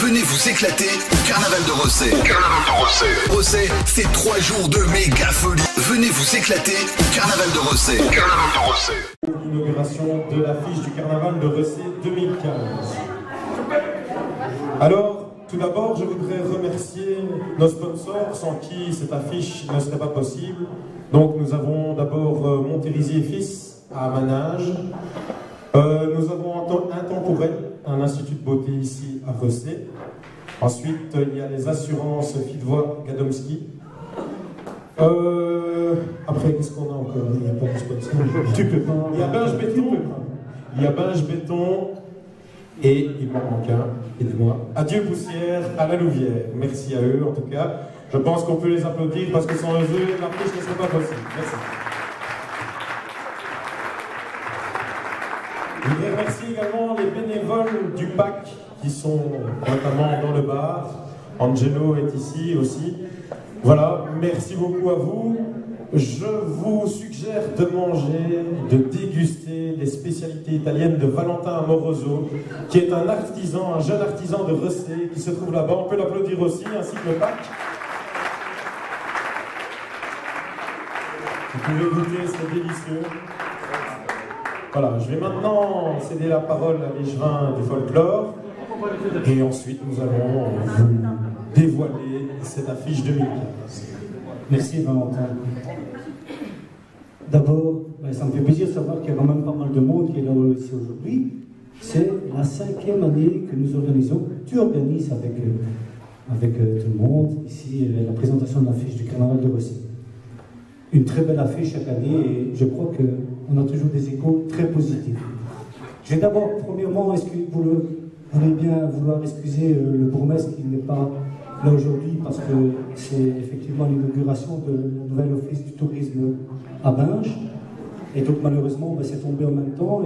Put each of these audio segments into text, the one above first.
Venez vous éclater au Carnaval de Rossay. Rossay, c'est 3 jours de méga folie. Venez vous éclater au Carnaval de Rossay. L'inauguration de l'affiche du Carnaval de Rossay 2015. Alors, tout d'abord, je voudrais remercier nos sponsors sans qui cette affiche ne serait pas possible. Donc, nous avons d'abord Montérégie et Fils à Manage. Nous avons Intemporel, un institut de beauté ici à Rossay. Ensuite, il y a les assurances Fitvoie Gadomski. Après, qu'est-ce qu'on a encore? Il n'y a pas de sponsor. Tu peux pas. Il y a Binge Béton. Il y a Binge Béton. Et il m'en manque un, aidez-moi. Adieu Poussière à la Louvière. Merci à eux en tout cas. Je pense qu'on peut les applaudir parce que sans eux, l'affiche ne serait pas possible. Merci. Je voudrais remercier également les bénévoles du PAC qui sont notamment dans le bar. Angelo est ici aussi. Voilà, merci beaucoup à vous. Je vous suggère de manger, de déguster les spécialités italiennes de Valentin Amoroso, qui est un artisan, un jeune artisan de Rossay qui se trouve là-bas. On peut l'applaudir aussi, ainsi que le PAC. Vous pouvez goûter, c'est délicieux. Voilà, je vais maintenant céder la parole à l'échevin du folklore. Et ensuite, nous allons vous dévoiler cette affiche 2015. Merci Valentin. D'abord, ça me fait plaisir de savoir qu'il y a quand même pas mal de monde qui est là ici aujourd'hui. C'est la 5e année que nous organisons. Tu organises avec tout le monde ici la présentation de l'affiche du Carnaval de Rossay. Une très belle affiche chaque année et je crois qu'on a toujours des échos très positifs. Je vais d'abord, premièrement, est-ce que vous voulez bien vouloir excuser le bourgmestre qui n'est pas là aujourd'hui parce que c'est effectivement l'inauguration de la nouvelle office du tourisme à Binge. Et donc malheureusement, c'est tombé en même temps.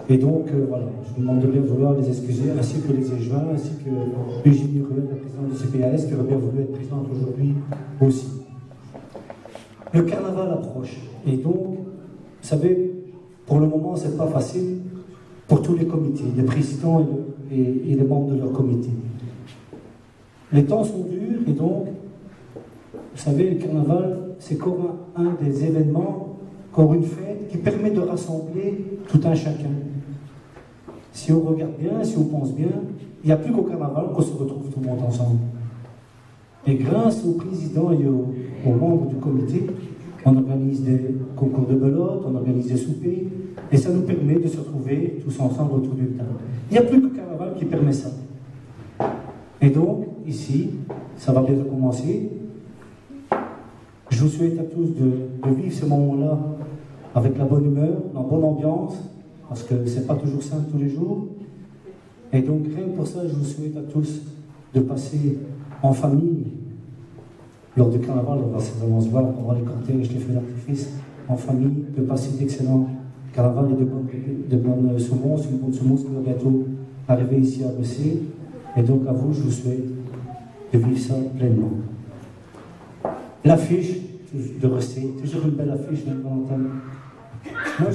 Et donc voilà, je vous demande de bien vouloir les excuser, ainsi que les échevins, ainsi que Eugénie Ruel, la présidente du CPAS, qui aurait bien voulu être présente aujourd'hui aussi. Le carnaval approche. Et donc, vous savez, pour le moment, c'est pas facile pour tous les comités, les présidents et les membres de leur comité. Les temps sont durs et donc, vous savez, le carnaval, c'est comme un des événements, comme une fête qui permet de rassembler tout un chacun. Si on regarde bien, si on pense bien, il n'y a plus qu'au carnaval qu'on se retrouve tout le monde ensemble. Et grâce au président et aux membres du comité, on organise des concours de belote, on organise des soupers, et ça nous permet de se retrouver tous ensemble autour d'une table. Il n'y a plus que le carnaval qui permet ça. Et donc, ici, ça va bientôt commencer. Je vous souhaite à tous de vivre ce moment-là avec la bonne humeur, la bonne ambiance, parce que c'est pas toujours simple tous les jours. Et donc, rien que pour ça, je vous souhaite à tous de passer en famille. Lors du carnaval, on va vraiment se voir, on va les cortèges, les feux d'artifice, en famille, de passer d'excellents carnavals et de bonnes semences, une bonne semence qui va bientôt arriver ici à Rossay. Et donc à vous, je vous souhaite de vivre ça pleinement. L'affiche de Rossay, toujours une belle affiche, Valentin. Moi,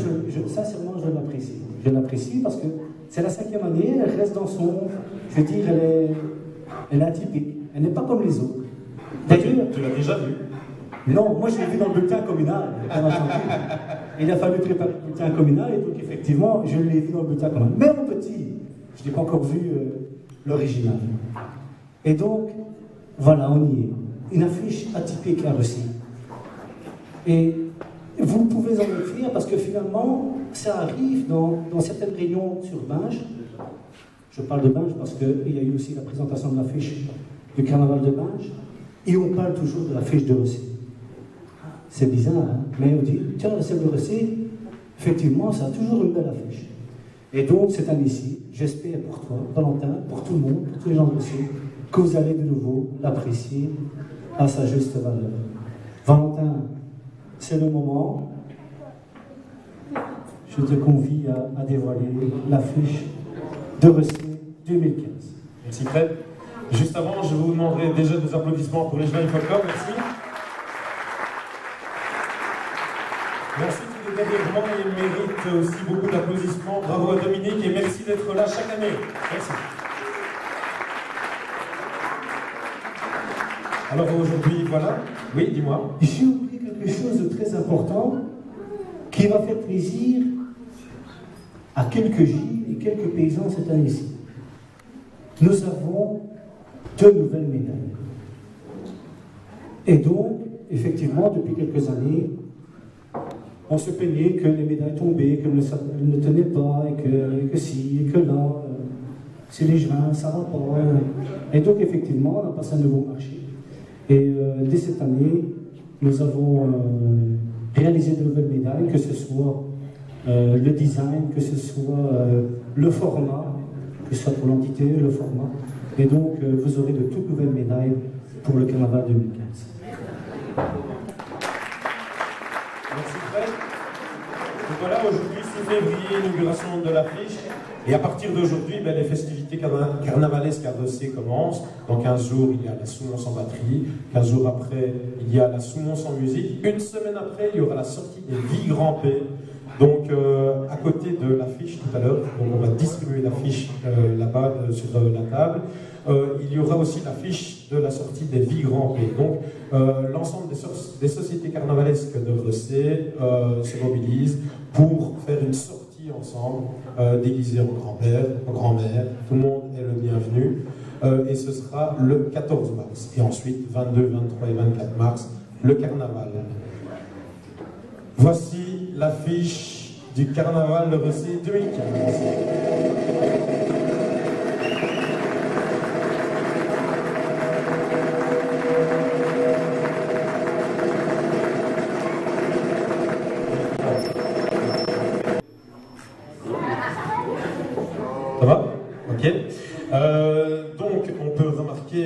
sincèrement, je l'apprécie. Je l'apprécie parce que c'est la 5e année, elle reste dans son... Je veux dire, elle est atypique. Elle n'est pas comme les autres. D'ailleurs... Tu l'as déjà vu? Non, moi je l'ai vu dans le bulletin communal. Il a fallu préparer le bulletin communal et donc effectivement, je l'ai vu dans le bulletin communal. Mais mon petit, je n'ai pas encore vu l'original. Et donc, voilà, on y est. Une affiche atypique à Rossay. Et vous pouvez en être fiers parce que finalement, ça arrive dans certaines réunions sur Binge. Je parle de Binge parce qu'il y a eu aussi la présentation de l'affiche du carnaval de Binge. Et on parle toujours de l'affiche de Rossay. C'est bizarre, hein? Mais on dit, tiens, celle de Rossay, effectivement, ça a toujours une belle affiche. Et donc, cette année-ci, j'espère pour toi, Valentin, pour tout le monde, pour tous les gens de Rossay, que vous allez de nouveau l'apprécier à sa juste valeur. Valentin, c'est le moment. Je te convie à dévoiler l'affiche de Rossay 2015. Merci Fred. Juste avant, je vous demanderai déjà des applaudissements pour les jeunes folklore. Merci. Merci tous les développements, il mérite aussi beaucoup d'applaudissements. Bravo à Dominique et merci d'être là chaque année. Merci. Alors aujourd'hui, voilà. Oui, dis-moi. J'ai oublié quelque chose de très important qui va faire plaisir à quelques gilles et quelques paysans cette année-ci. Nous avons 2 nouvelles médailles. Et donc, effectivement, depuis quelques années, on se plaignait que les médailles tombaient, qu'elles ne tenaient pas, et que si, et que là, c'est les joints, ça ne va pas. Et donc, effectivement, on a passé un nouveau marché. Et dès cette année, nous avons réalisé de nouvelles médailles, que ce soit le design, que ce soit le format, que ce soit pour l'entité, le format. Et donc, vous aurez de toutes nouvelles médailles pour le carnaval 2015. Merci Fred. Donc voilà, aujourd'hui, 6 février, inauguration de l'affiche. Et à partir d'aujourd'hui, les festivités carnavalesques à Rossé commencent. Dans 15 jours, il y a la Soumons sans batterie. 15 jours après, il y a la Soumons sans musique. Une semaine après, il y aura la sortie des Vies Grand P. Donc, à côté de l'affiche tout à l'heure, on va distribuer l'affiche là-bas sur la table. Il y aura aussi l'affiche de la sortie des Vies Grand P. Donc, l'ensemble des sociétés carnavalesques de Rossé se mobilisent pour faire une sortie ensemble, déguisés en grand-père, en grand-mère. Tout le monde est le bienvenu. Et ce sera le 14 mars. Et ensuite, 22, 23 et 24 mars, le carnaval. Voici l'affiche du carnaval de Rossé 2015. Ça va? Ok. Donc, on peut remarquer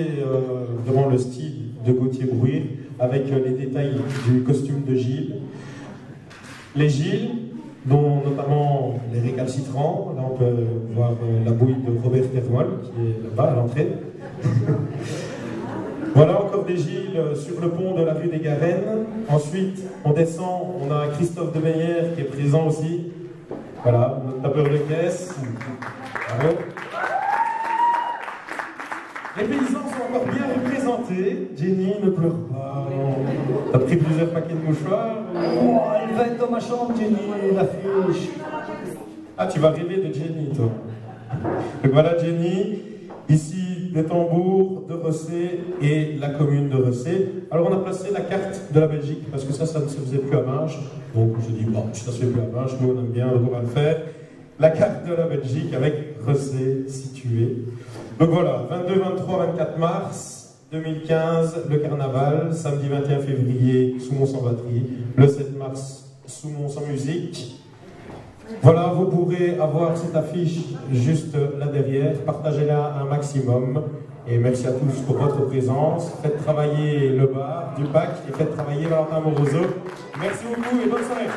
devant le style de Gauthier Brouir avec les détails du costume de Gilles. Les Gilles, dont notamment les récalcitrants. Là, on peut voir la bouille de Robert Kermol, qui est là-bas à l'entrée. Voilà encore des Gilles sur le pont de la rue des Garennes. Ensuite, on descend, on a Christophe de Meyer qui est présent aussi. Voilà, notre tapeur de caisse. Bravo. Les paysans sont encore bien représentés. Jenny, ne pleure pas. T'as pris plusieurs paquets de mouchoirs? Oh, elle va être dans ma chambre, Jenny, l'affiche. Ah, tu vas rêver de Jenny, toi. Donc voilà Jenny, ici des tambours de Rossé et la commune de Rossé. Alors on a placé la carte de la Belgique, parce que ça ne se faisait plus à Binche. Donc je dis, bon, ça se fait plus à Binche, nous on aime bien, donc on va le faire. La carte de la Belgique avec Rossé situé. Donc voilà, 22, 23, 24 mars 2015, le carnaval. Samedi 21 février, Soumons sans batterie. Le 7 mars, Soumons sans musique. Voilà, vous pourrez avoir cette affiche juste là derrière. Partagez-la un maximum. Et merci à tous pour votre présence. Faites travailler le bar du PAC et faites travailler Valentin Moroso. Merci beaucoup et bonne soirée.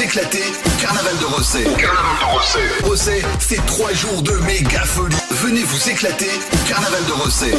Éclaté au carnaval de Rossé. Rossé, c'est 3 jours de méga folie. Venez vous éclater au carnaval de Rossé.